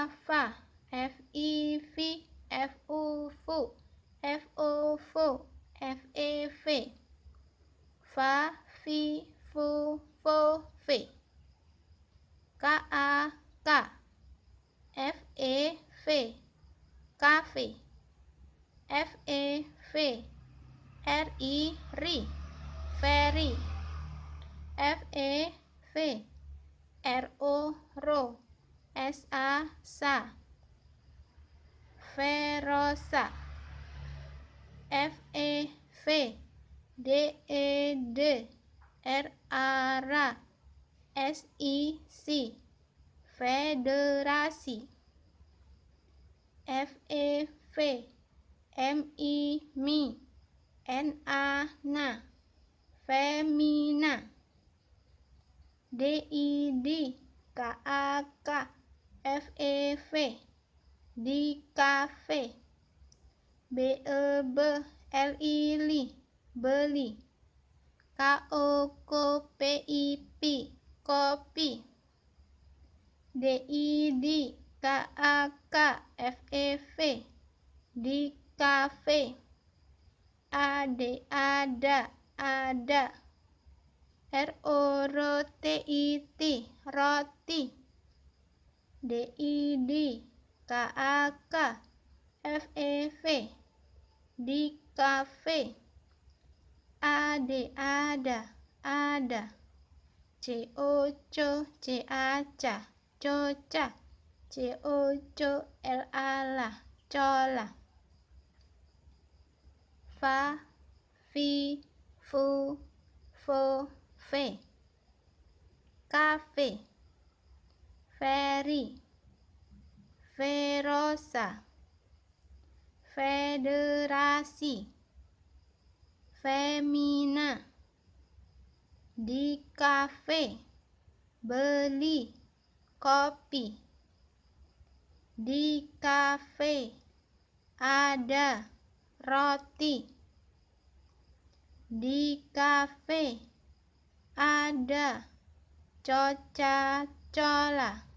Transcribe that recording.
fa, f-i-v, f-u-fu, f-o-fu, f-e-v, fa, fi, fu, fo, fe, ka-a-ka, f-e-v, kafe, f-e-v, r-i-ri, very, f-e-v, r-o-ro, s-a-sa, verosa, f-e-v, d-e-d, r-a-ra, s-i-si, federasi, f-e-v, m-i-mi, n-a-na, femina, d-i-d, k-a-ka, f-e-v, di kafe, b-e-b, l-i-li, beli, k-o-ko-p-i-pi, kopi, d-i-d, k-a-k, f-e-v, di kafe, a-d-ada, ada, r-o-r-t-i-ti, roti, d-i-d, k-a-k, f-e-v, di kafe, a-d-ada, ada, c-o-co, c-a-ca, coca, c-o-co, l-a-la, cola, fa, fi, fu, fo, fe, kafe, very, verosa, federasi, femina, di kafe, beli, kopi, di kafe, ada, roti, di kafe, ada, coca, cola.